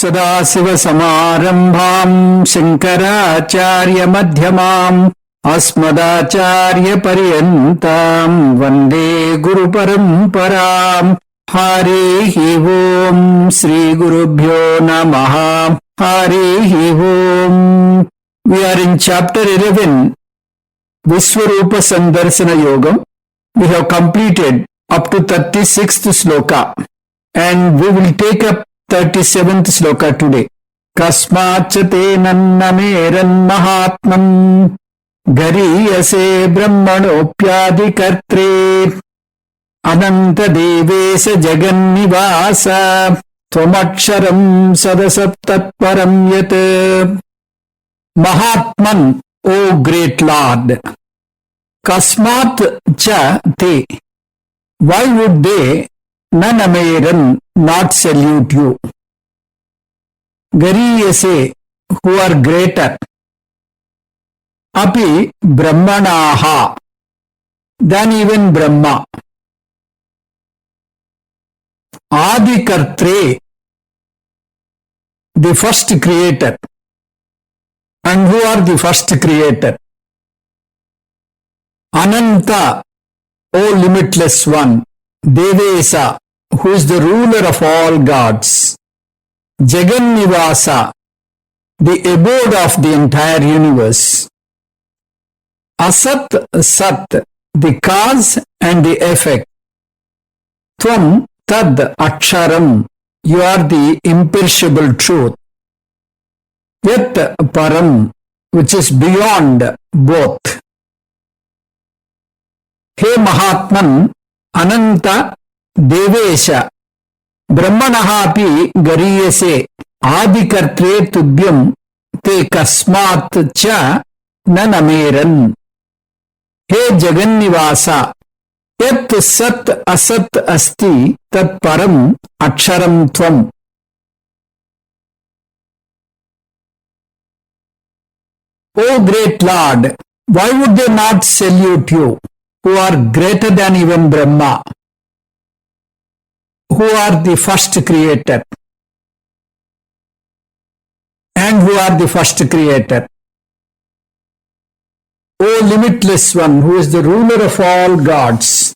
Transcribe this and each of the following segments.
सदाशिवसमारम्भाम् शङ्कराचार्यमध्यमाम् अस्मदाचार्यपर्यन्ताम् वन्दे गुरुपरम्पराम्। हरिः ओम् श्रीगुरुभ्यो नमः। हरिः ओम्। We are in chapter 11, Vishwarupa Sandarsana Yogam. We have completed up to 36th sloka and we will take up 37th sloka today. Kasmaachate nannameran mahatman gariyase brahmanopyadi kartre ananta devesa jagannivasa tvamaksharam sadasattatparam yat. Mahatman, O great Lord. Kasmat cha te. Why would they, nanameran, not salute you? Gariyase, who are greater. Api brahmanaha, than even Brahma. Adikartre, the first creator. And who are the first creator? Ananta, O limitless one. Devesa, who is the ruler of all gods. Jagannivasa, the abode of the entire universe. Asat Sat, the cause and the effect. Tvam Tad Aksharam, you are the imperishable truth. Yat Param, which is beyond both. He Mahatman, Ananta Devesha, Brahmanahapi Gariyase, Adikartre Tubhyam, Te Kasmat Cha Nanameran. He Jagannivasa, Yat Sat Asat Asti, Tat Param Aksharam Tvam. O great Lord, why would they not salute you, who are greater than even Brahma, who are the first creator, and who are the first creator? O limitless one, who is the ruler of all gods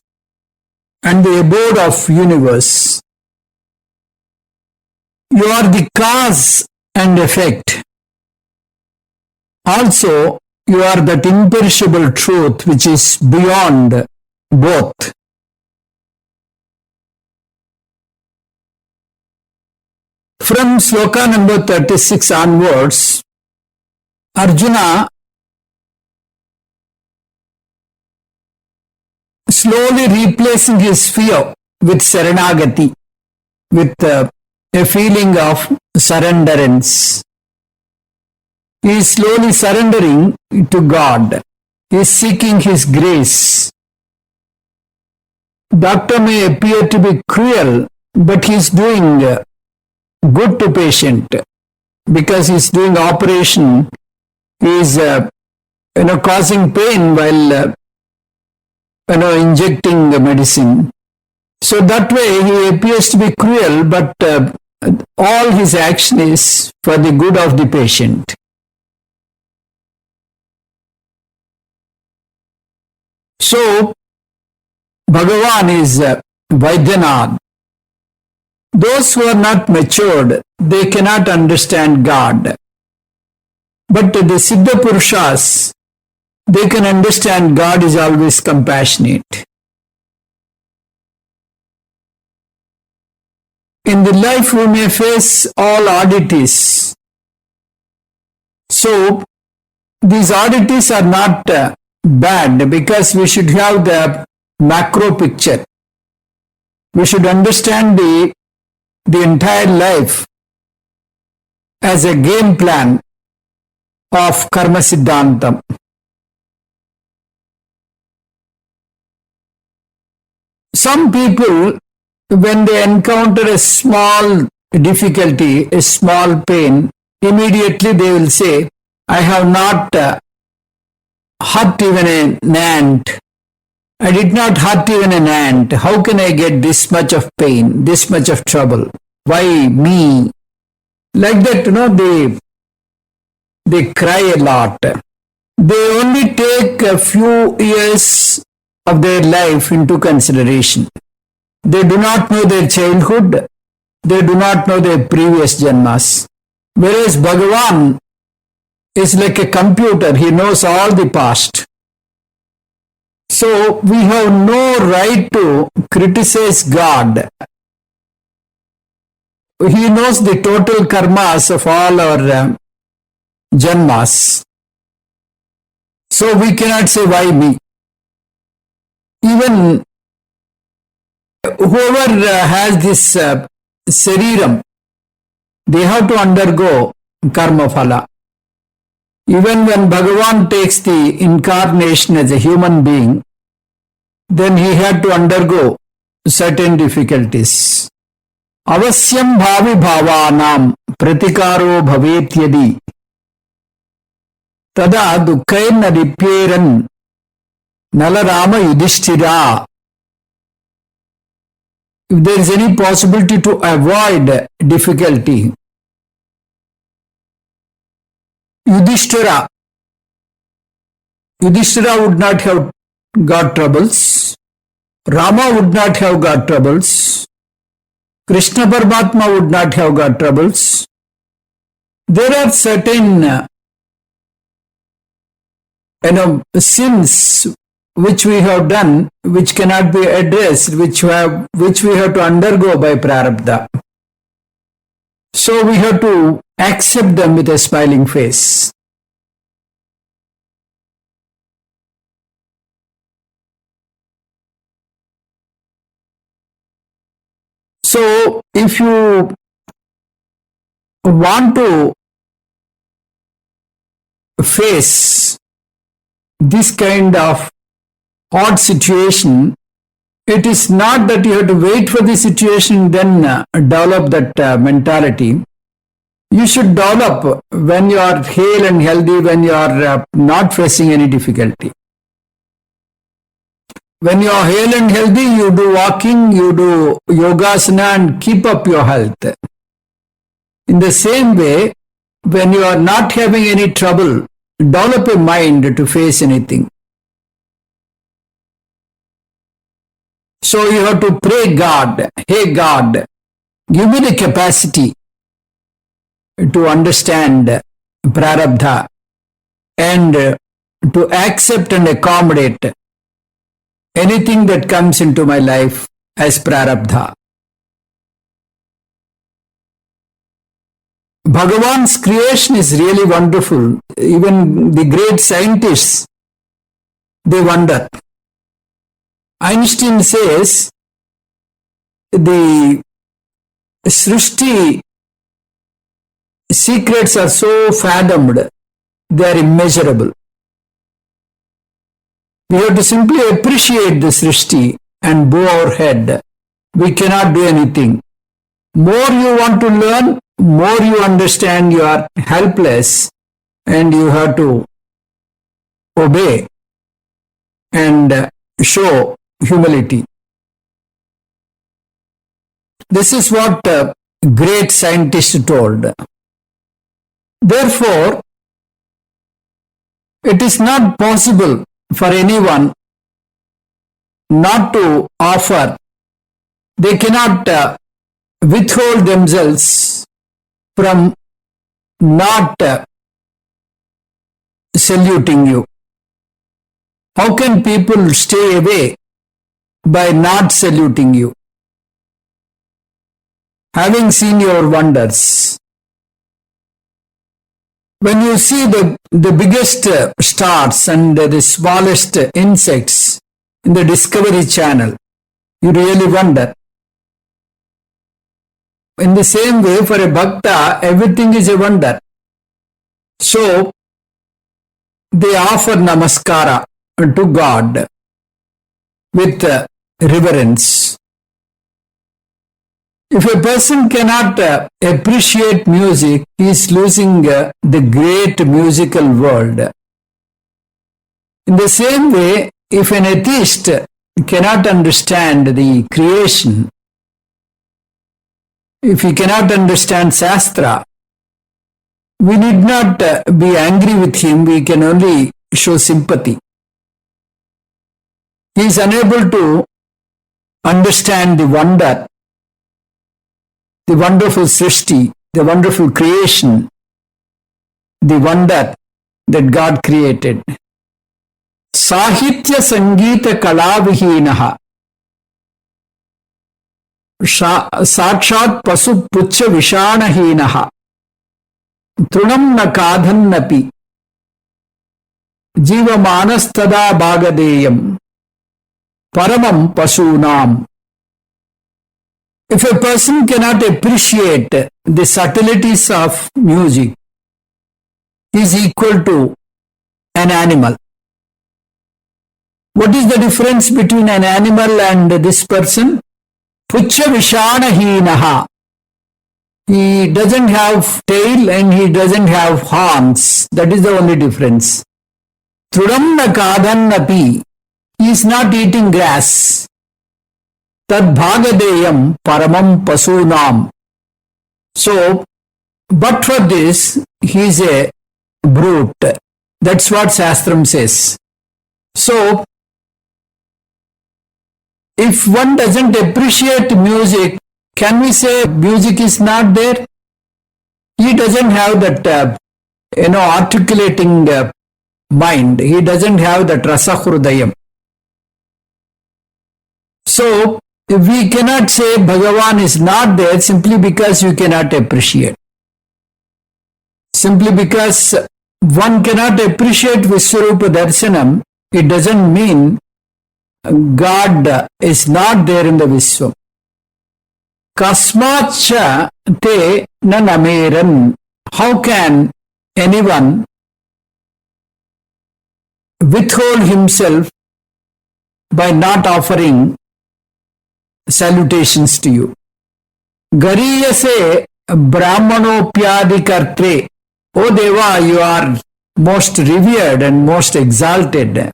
and the abode of universe. You are the cause and effect. Also, you are that imperishable truth which is beyond both. From sloka number 36 onwards, Arjuna slowly replacing his fear with Saranagati, with a feeling of surrenderance. He is slowly surrendering to God. He is seeking His grace. Doctor may appear to be cruel, but he is doing good to patient because he is doing operation. He is causing pain while injecting the medicine. So that way he appears to be cruel, but all his action is for the good of the patient. So, Bhagavan is Vaidyanath. Those who are not matured, they cannot understand God. But the Siddha Purushas, they can understand God is always compassionate. In the life we may face all oddities. So, these oddities are not bad because we should have the macro picture. We should understand the entire life as a game plan of Karma Siddhantam. Some people, when they encounter a small difficulty, a small pain, immediately they will say, I have not hurt even an ant. I did not hurt even an ant. How can I get this much of pain, this much of trouble? Why me? Like that, they cry a lot. They only take a few years of their life into consideration. They do not know their childhood. They do not know their previous janmas. Whereas Bhagavan is like a computer. He knows all the past. So we have no right to criticize God. He knows the total karmas of all our janmas. So we cannot say, why me? Even whoever has this sariram, they have to undergo karma phala. Even when Bhagavan takes the incarnation as a human being, then he had to undergo certain difficulties. Avasyam bhavi bhavanam pratikaro bhavetyadi tada dukkairna ripyeran nalarama yudhishthira. If there is any possibility to avoid difficulty, Yudhishthira would not have got troubles. Rama would not have got troubles. Krishna Paramatma would not have got troubles. There are certain sins which we have done, which cannot be addressed, which we have to undergo by prarabdha. So we have to accept them with a smiling face. So if you want to face this kind of odd situation, it is not that you have to wait for the situation then develop that mentality. You should develop when you are hale and healthy, when you are not facing any difficulty. When you are hale and healthy, you do walking, you do yogasana and keep up your health. In the same way, when you are not having any trouble, develop a mind to face anything. So you have to pray God, hey God, give me the capacity to understand prarabdha and to accept and accommodate anything that comes into my life as prarabdha. Bhagavan's creation is really wonderful. Even the great scientists, they wonder. Einstein says the Srishti secrets are so fathomed, they are immeasurable. We have to simply appreciate the Srishti and bow our head. We cannot do anything. More you want to learn, more you understand you are helpless and you have to obey and show humility. This is what a great scientist told. Therefore, it is not possible for anyone not to offer. They cannot withhold themselves from not saluting you. How can people stay away by not saluting you? Having seen your wonders. When you see the biggest stars and the smallest insects in the Discovery Channel, you really wonder. In the same way, for a bhakta, everything is a wonder. So, they offer namaskara to God with reverence. If a person cannot appreciate music, he is losing the great musical world. In the same way, if an atheist cannot understand the creation, if he cannot understand Shastra, We need not be angry with him, we can only show sympathy. He is unable to understand the wonder, the wonderful Srishti, the wonderful creation, the wonder that God created. Sahitya Sangeeta Kalavihinaha Sakshat Pasu Pucha Vishanahinaha Trunam na Kadhannapi Jiva Manastada Bhagadeyam Paramam Pasunam. If a person cannot appreciate the subtleties of music, he is equal to an animal. What is the difference between an animal and this person? Pucha Vishanahinaha. He doesn't have tail and he doesn't have horns. That is the only difference. Trudam na kadhannapi. He is not eating grass. Tad bhagadeyam paramam pasunam. So, but for this, he is a brute. That's what Shastram says. So, if one doesn't appreciate music, can we say music is not there? He doesn't have that, articulating mind. He doesn't have that rasa hrudayam. So, we cannot say Bhagavan is not there simply because you cannot appreciate. Simply because one cannot appreciate Vishwarupa Darshanam, it doesn't mean God is not there in the Vishwam. Kasmacha te nanameran. How can anyone withhold himself by not offering salutations to you? Gariyase brahmanopyadi kartre. O Deva, you are most revered and most exalted.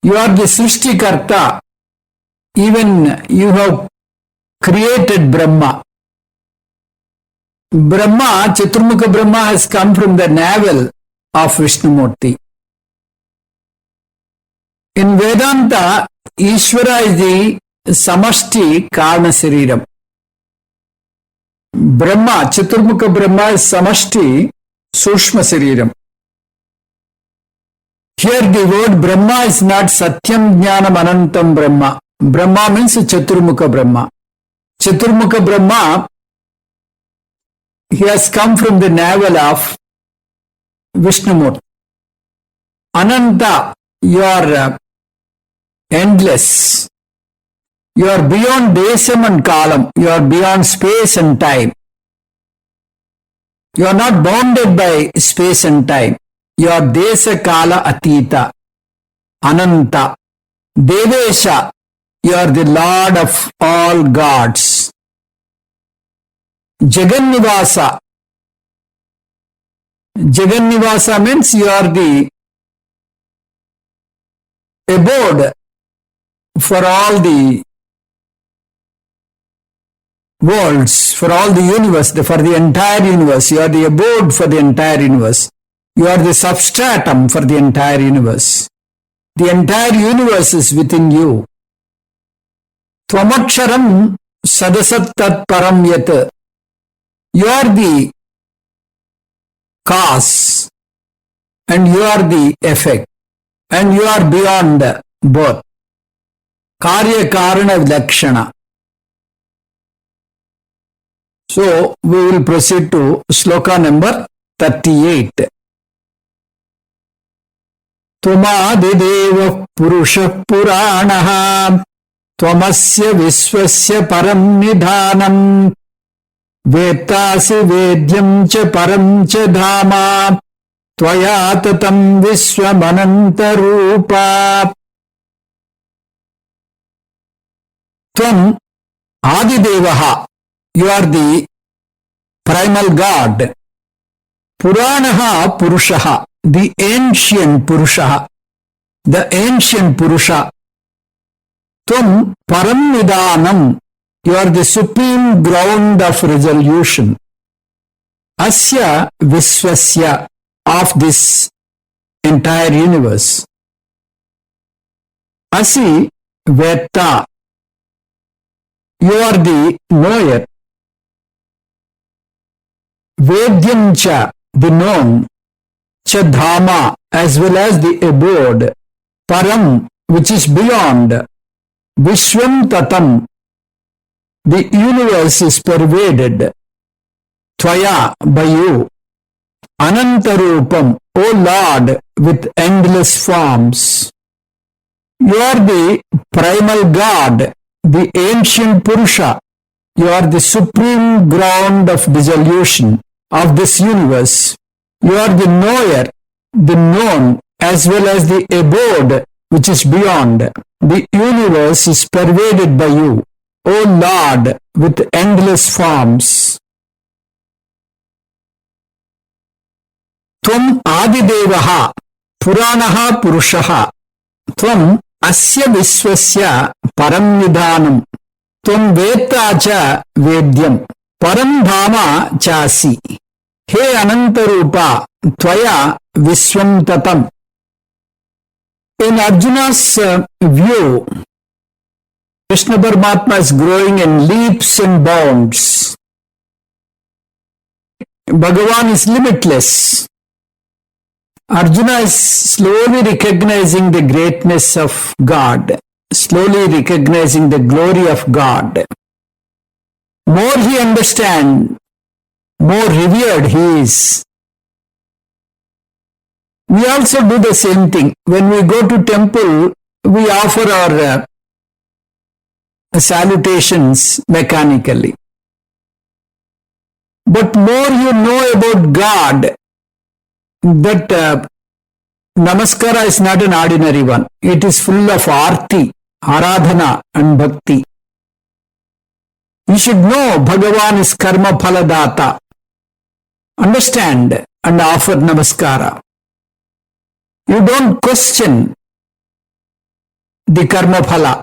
You are the Srishtikarta. Even you have created Brahma. Brahma, Chaturmukha Brahma has come from the navel of Vishnumurti. In Vedanta, Ishvara is the Samashti Karna Sariram. Brahma, Chaturmukha Brahma is Samashti Sushma Sariram. Here the word Brahma is not Satyam Jnanam Anantam Brahma. Brahma means Chaturmukha Brahma. Chaturmukha Brahma, he has come from the navel of Vishnumurti. Ananta, you are endless. You are beyond desam and kalam. You are beyond space and time. You are not bounded by space and time. You are desa kala atita. Ananta. Devesha, you are the Lord of all gods. Jagannivasa. Jagannivasa means you are the abode for all the worlds, for all the universe, for the entire universe. You are the abode for the entire universe. You are the substratum for the entire universe. The entire universe is within you. Tvamaksharam sadasat tat param yat. You are the cause and you are the effect and you are beyond both. Karya Karana Vilakshana. So, we will proceed to Sloka number 38. Tvamadidev Purusha Puranaha Tvamasya Viswasya Param Nidhanam Vetasi Vedyam Cha Param Cha Dhama Tvaya Tatam Viswamananta Rupa. Tvam Adidevaha, you are the primal God. Puranaha Purushaha, the ancient Purushaha, the ancient Purusha. Tvam Param Nidanam, you are the supreme ground of resolution. Asya Viswasya, of this entire universe. Asi Veta, you are the knower. Vedyamcha, the known. Chadhama, as well as the abode. Param, which is beyond. Vishwam Tatam, the universe is pervaded. Tvaya, by you. Anantarupam, O Lord, with endless forms. You are the primal God, the ancient Purusha. You are the supreme ground of dissolution of this universe. You are the knower, the known, as well as the abode which is beyond. The universe is pervaded by you, O Lord, with endless forms. Tvam Adidevaha, Puranaha Purushaha, Tvam Asya Viswasya Param Nidhanam, Tvam Veta Cha Vedyam, Param Dhama Chasi. He Anantarupa, Tvaya Viswam Tatam. In Arjuna's view, Krishna Paramatma is growing in leaps and bounds. Bhagavan is limitless. Arjuna is slowly recognizing the greatness of God, slowly recognizing the glory of God. More he understands, more revered he is. We also do the same thing. When we go to temple, we offer our salutations mechanically. But more you know about God, that Namaskara is not an ordinary one. It is full of arti, aradhana and bhakti. You should know Bhagavan is karma phaladata. Understand and offer namaskara. You don't question the karma phala.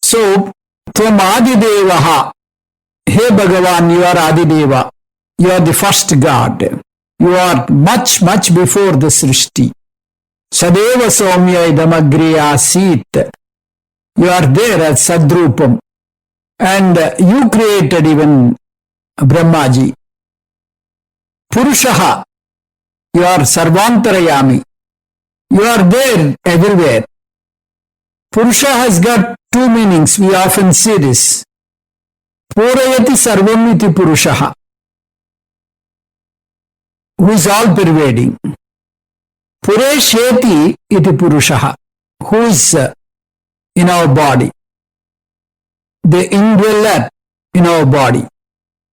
So, Tvam Adidevaha, Hey Bhagavan, you are Adideva. You are the first God. You are much, much before the Srishti. Sadeva Somya Idamagri Asit. You are there as Sadrupam. And you created even Brahmaji. Purushaha. You are Sarvantarayami. You are there everywhere. Purusha has got two meanings. We often see this. Purayati Sarvam iti Purushaha, who is all pervading. Puresheti iti Purushaha, who is in our body, the indweller in our body.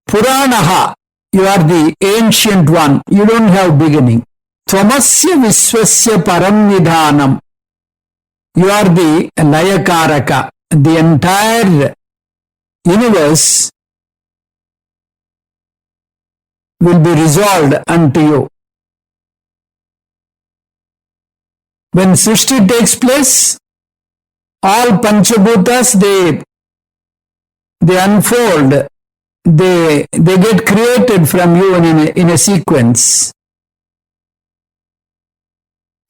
Puranaha, you are the ancient one, you don't have beginning. Tvamasya Viswasya Param Nidhanam, you are the Layakaraka, the entire universe will be resolved unto you. When Srishti takes place, all Panchabhutas, they unfold, they get created from you in a sequence.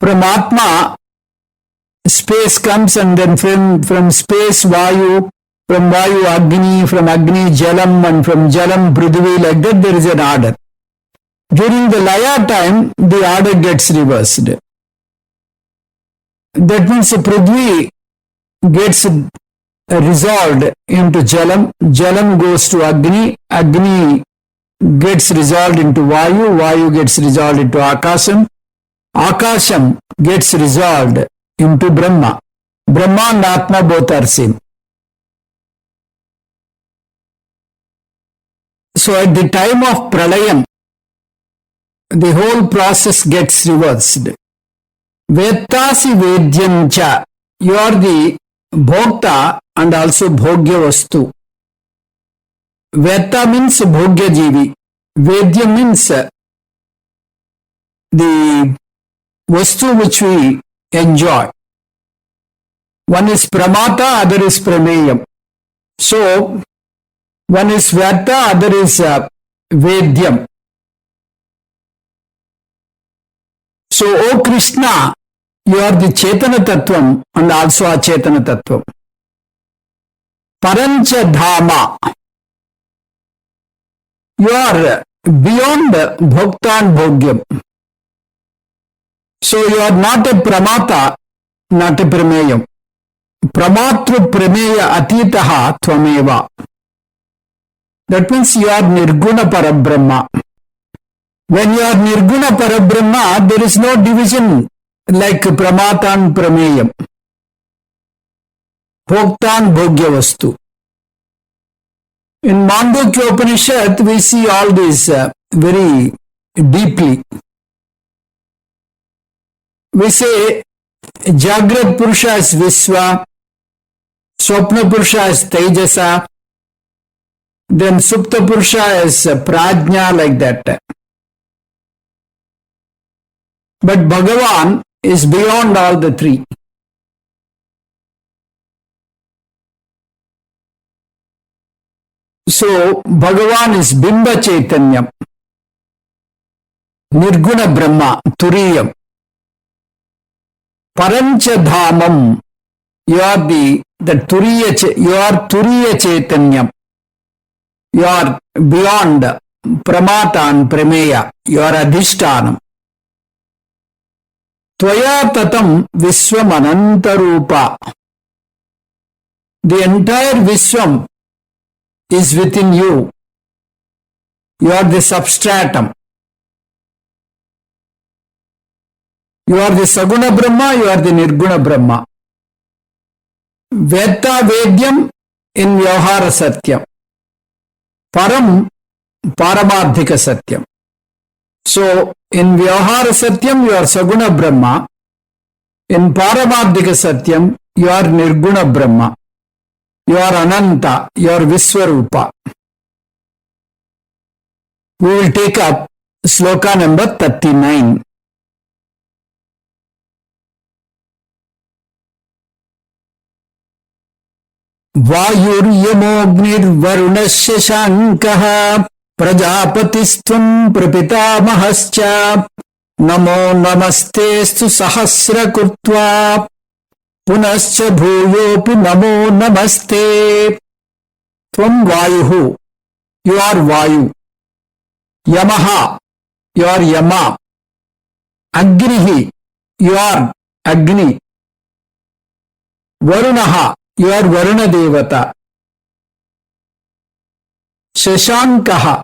From Atma, space comes, and then from space Vayu, from Vayu Agni, from Agni Jalam, and from Jalam Prithvi, like that there is an order. During the Laya time, the order gets reversed. That means Prithvi gets resolved into Jalam, Jalam goes to Agni, Agni gets resolved into Vayu, Vayu gets resolved into Akasham, Akasham gets resolved into Brahma. Brahma and Atma both are same. So at the time of Pralayam, the whole process gets reversed. Vettasi Vedyancha, you are the Bhokta and also Bhogya Vastu. Vetta means Bhogya Jivi. Vedya means the Vastu which we enjoy. One is Pramata, other is Prameyam. So, One is Vyarta, other is Vedyam. So, O Krishna, you are the Chetana Tattvam and also Achetana Tattvam. Parancha Dhama, you are beyond Bhokta and Bhogyam. So you are not a Pramata, not a Prameyam. Pramatru Prameya Atitaha Tvameva. That means you are Nirguna Parabrahma. When you are Nirguna Parabrahma, there is no division like Pramata and Prameyam. Bhokta and Bhogya Vastu. In Mandukya Upanishad, we see all this very deeply. We say Jagrat Purusha is Visva, Swapna Purusha is Tejasa, then Supta Purusha is Prajna, like that. But Bhagavan is beyond all the three. So Bhagavan is Bimba Chaitanyam, Nirguna Brahma, Turiyam. Parancha Dhamam, you are you are Turiya Chaitanyam. You are beyond Pramata and Prameya. You are Adhishtanam. Tvaya Tatam Viswam Anantarupa. The entire Viswam is within you. You are the substratum. You are the Saguna Brahma, you are the Nirguna Brahma. Veta Vedyam in Vyavhara Satyam. Param Paramadhika Satyam. So, in Vyavhara Satyam, you are Saguna Brahma. In Paramadhika Satyam, you are Nirguna Brahma. You are Ananta, you are Viswarupa. We will take up Sloka number 39. वायुर्यमोऽग्निर्वरुणस्य शाङ्कः प्रजापतिस्त्वं प्रपितामहश्च नमो नमस्तेऽस्तु सहस्रकृत्वा पुनश्च भूयोऽपि नमो नमस्ते त्वं वायुः you are vayu yamaha you are yama agnihi you are agni varunaha you are Varuna Devata. Shashankaha,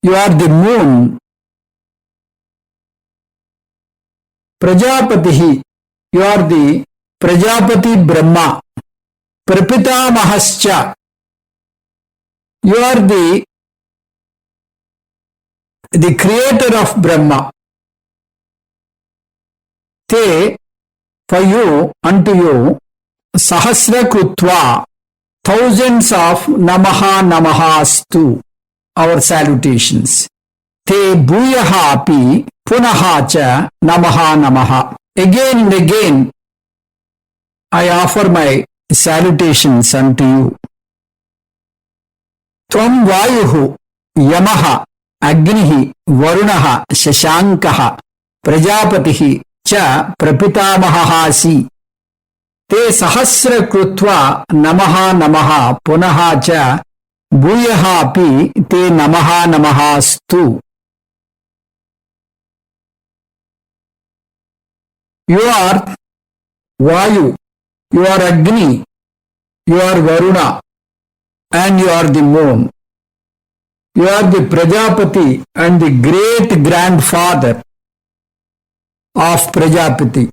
you are the moon. Prajapatihi, you are the Prajapati Brahma. Prapitamahascha, you are the creator of Brahma. Te, for you, unto you, Sahasra Krutva, thousands of Namaha Namahastu, our salutations. Te Bhuyaha api Punaha cha Namaha Namaha. Again and again, I offer my salutations unto you. Tvam Vayuhu Yamaha Agnihi Varunaha Shashankaha Prajapatihi cha Prapitamahasi. Te sahasra krutva namaha namaha punaha cha bhuyaha api te namaha namahastu. You are Vayu, you are Agni, you are Varuna, and you are the moon. You are the Prajapati and the great grandfather of Prajapati.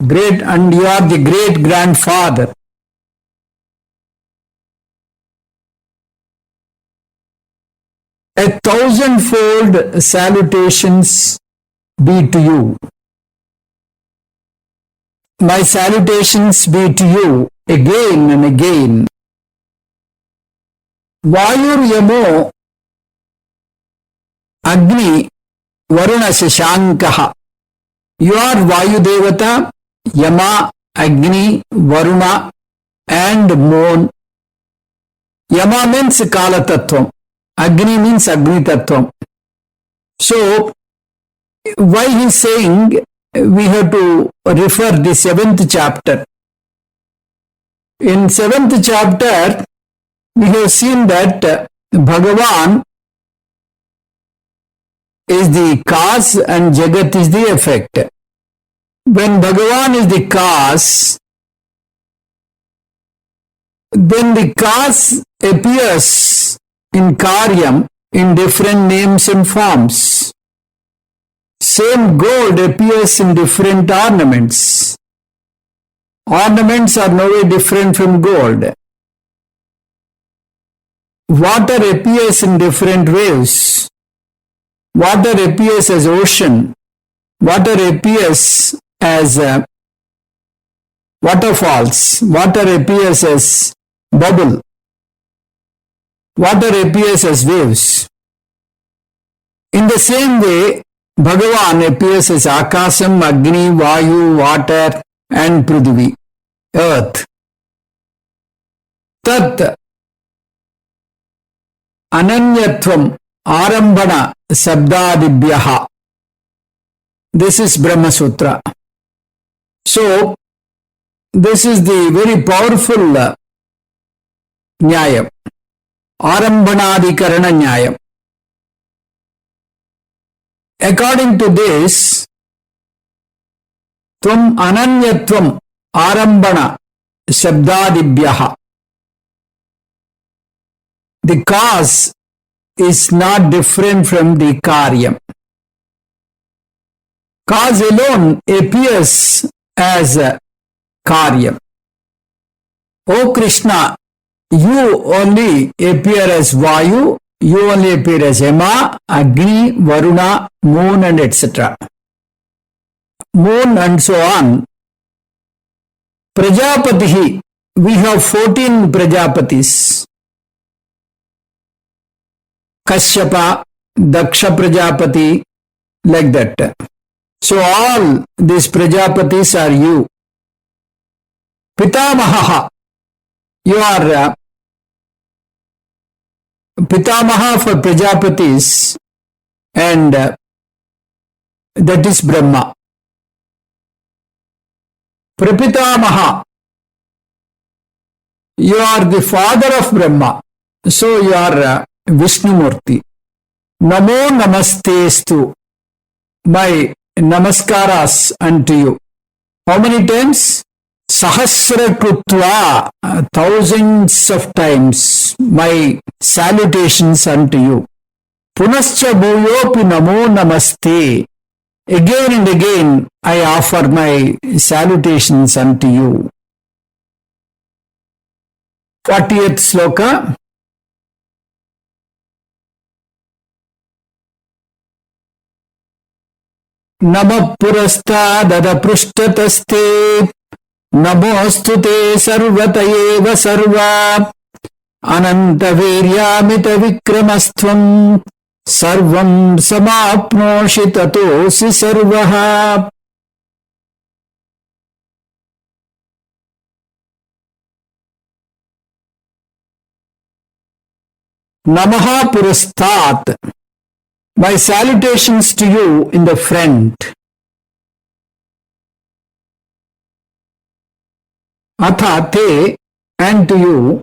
Great, and you are the great grandfather. A thousandfold salutations be to you. My salutations be to you again and again. Vayur Yamo Agni Varuna Shashankaha. You are Vayu Devata, Yama, Agni, Varuna, and Moon. Yama means Kala Tattvam. Agni means Agni Tattvam. So, why he is saying we have to refer the 7th chapter. In 7th chapter, we have seen that Bhagavan is the cause and Jagat is the effect. When Bhagavan is the cause, then the cause appears in Karyam in different names and forms. Same gold appears in different ornaments. Ornaments are no way different from gold. Water appears in different ways. Water appears as ocean. Water appears as waterfalls. Water appears as bubble. Water appears as waves. In the same way, Bhagavan appears as Akasam, Agni, Vayu, water and Prithvi, earth. Tat Ananyatvam Arambhana Sabdadibhyaha. This is Brahma Sutra. So, this is the very powerful Nyayam. Arambhanadikarana Nyayam. According to this, Tvam Ananyatvam Arambhana Shabdadibhyaha. The cause is not different from the Karyam. Cause alone appears as a Karyam. O Krishna, you only appear as Vayu, you only appear as Yama, Agni, Varuna, moon and etc. Moon and so on. Prajapati, we have 14 Prajapatis. Kashyapa, Daksha Prajapati, like that. So all these Prajapatis are you. Pitamaha, you are Pitamaha for Prajapatis and that is Brahma. Prapitamaha, you are the father of Brahma. So you are Vishnumurti. Namo Namastestu, my namaskaras unto you. How many times? Sahasra Krutva, thousands of times, my salutations unto you. Punascha Bhuyopi Namo Namaste. Again and again I offer my salutations unto you. 40th sloka. Nama purasta dada prushtataste Namostu te sarvatayeva sarva Ananta viryamita vikramastvam Sarvam samapnoshi tatosi sarvaha. Namaha purastat. My salutations to you in the front. Atha te, and to you,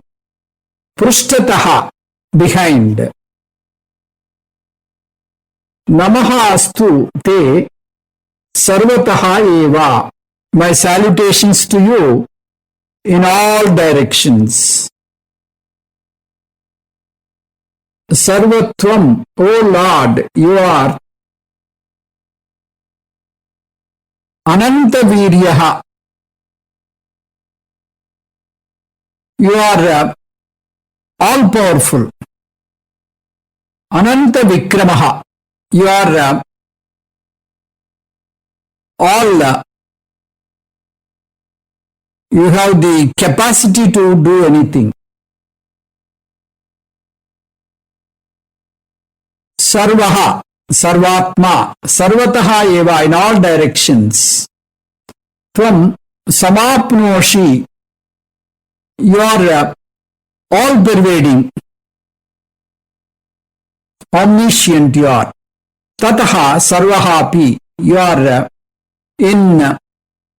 prushtataha, behind. Namaha astu te, sarvataha eva. My salutations to you in all directions. Sarvatvam, O Lord, you are Ananta Viryaha. You are all powerful. Ananta Vikramaha. You are all, you have the capacity to do anything. Sarvaha, Sarvatma, Sarvataha eva, in all directions. From Samapnoshi, you are all pervading, omniscient you are. Tataha sarvahapi, you are in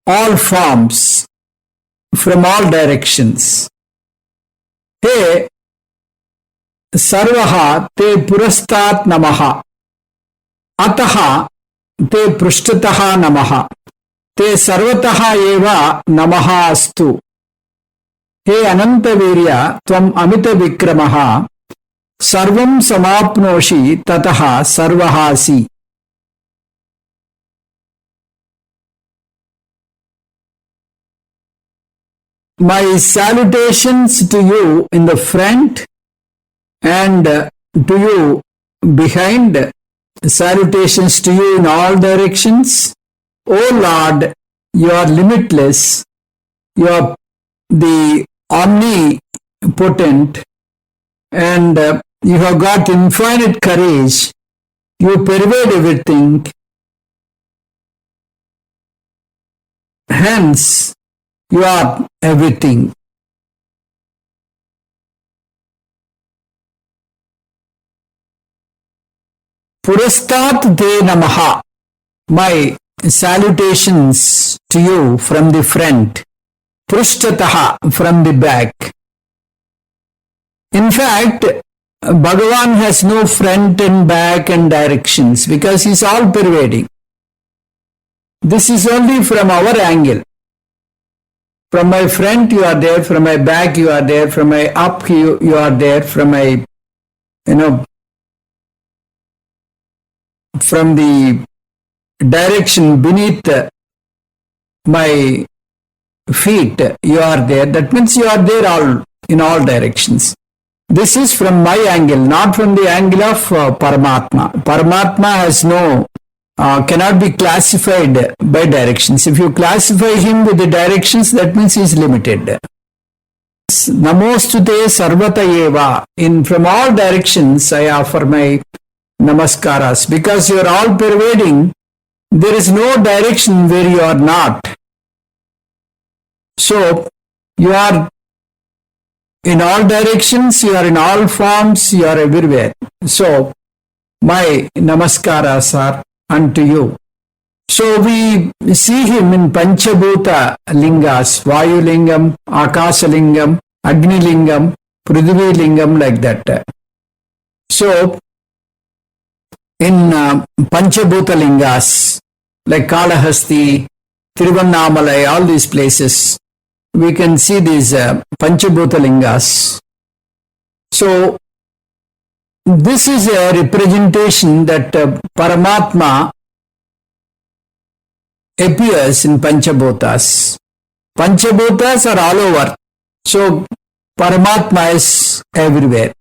all forms, from all directions. Te sarvaha te purastat namaha. Ataha te prushtataha namaha. Te sarvataha eva namaha astu. He anantavirya tvam amita vikramaha. Sarvam samapnoshi tataha sarvahasi. My salutations to you in the front and to you behind. Salutations to you in all directions. O Lord, you are limitless. You are the omnipotent, and you have got infinite courage. You pervade everything. Hence, you are everything. Purastat te namaha. My salutations to you from the front. Prushtataha from the back. In fact, Bhagavan has no front and back and directions because he is all pervading. This is only from our angle. From my front you are there, from my back you are there, from my up you are there, from my, from the direction beneath my feet you are there. That means you are there all in all directions. This is from my angle, not from the angle of Paramatma. Paramatma has no, cannot be classified by directions. If you classify him with the directions, that means he is limited. Namostute sarvata eva. From all directions I offer my namaskaras. Because you are all pervading, there is no direction where you are not. So, you are in all directions, you are in all forms, you are everywhere. So, my namaskaras are unto you. So, we see him in Panchabhuta Lingas, Vayu Lingam, Akasa Lingam, Agni Lingam, Prithvi Lingam, like that. So, in Panchabhuta Lingas, like Kalahasti, Tiruvannamalai, all these places, we can see these Panchabhuta Lingas. So, this is a representation that Paramatma appears in Panchabhutas. Panchabhutas are all over. So, Paramatma is everywhere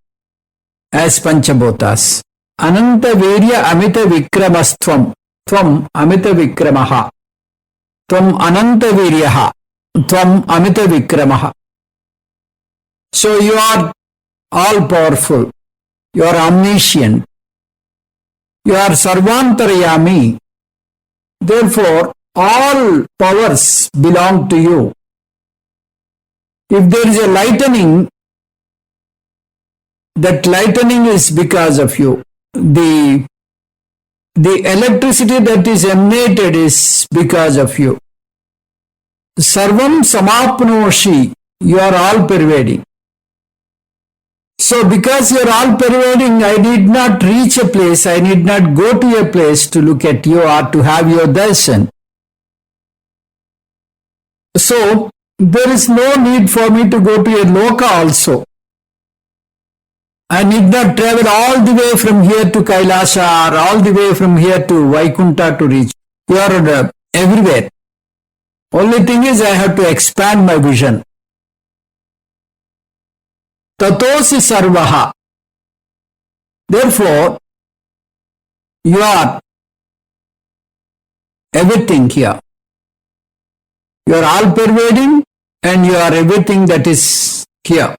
as Panchabhutas. Ananta Virya Amita Vikramastvam. Tvam Amita Vikramaha. Tvam Ananta Viryaha. Tvam Amita Vikramaha. So you are all powerful. You are omniscient. You are Sarvantarayami. Therefore, all powers belong to you. If there is a lightning, that lightning is because of you. The electricity that is emanated is because of you. Sarvam samapnoshi, you are all pervading. So because you are all pervading, I need not reach a place, I need not go to a place to look at you or to have your darshan. So there is no need for me to go to a loka also. I need not travel all the way from here to Kailasha or all the way from here to Vaikunta to reach. You are everywhere. Only thing is I have to expand my vision. Tatosi sarvaha. Therefore, you are everything here. You are all pervading and you are everything that is here.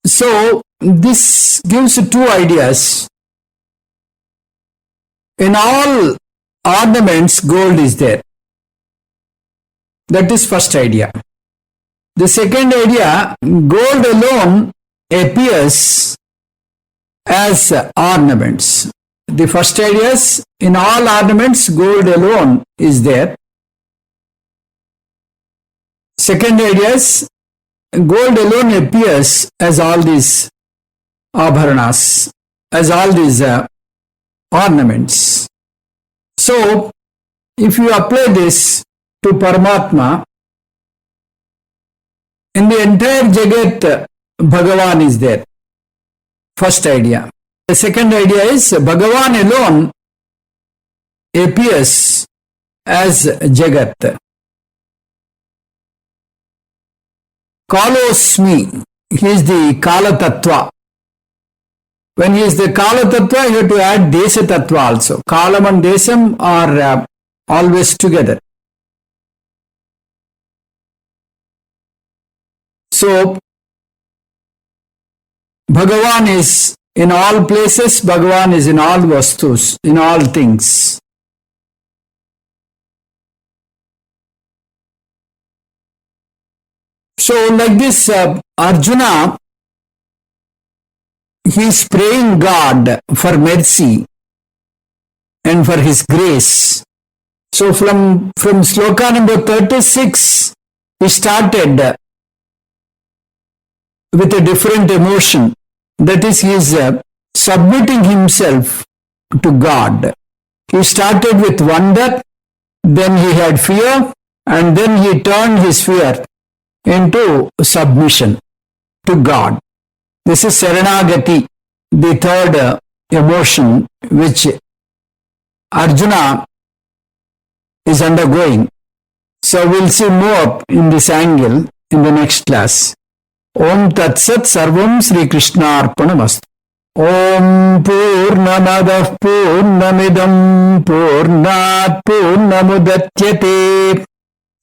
So, this gives two ideas. In all ornaments, gold is there. That is first idea. The second idea, gold alone appears as ornaments. The first idea is, in all ornaments, gold alone is there. Second idea is, gold alone appears as all these abharanas, as all these ornaments. So, if you apply this to Paramatma, in the entire Jagat, Bhagavan is there. First idea. The second idea is, Bhagavan alone appears as Jagat. Kalosmi, he is the Kala Tattva. When he is the Kala Tattva, you have to add Desa Tattva also. Kalam and Desam are always together. So, Bhagavan is in all places, Bhagavan is in all vastus, in all things. So, like this, Arjuna, he is praying God for mercy and for his grace. So, from sloka number 36, he started with a different emotion. That is, he is submitting himself to God. He started with wonder, then he had fear, and then he turned his fear into submission to God. This is Saranagati, the third emotion which Arjuna is undergoing. So we'll see more in this angle in the next class. Om Tat Sat Sarvam Sri Krishna Arpanamastu. Om Purnamadah Purnamidam Purnat Purnamudatyate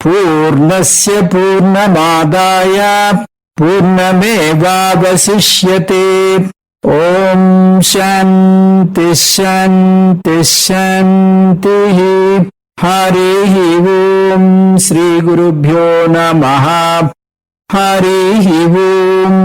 Purnasya Purnamadaya Purnamevavasishyate. Om Shanti Shanti Shanti. Harihi Om Sri Gurubhyo Namaha. Harihi Om.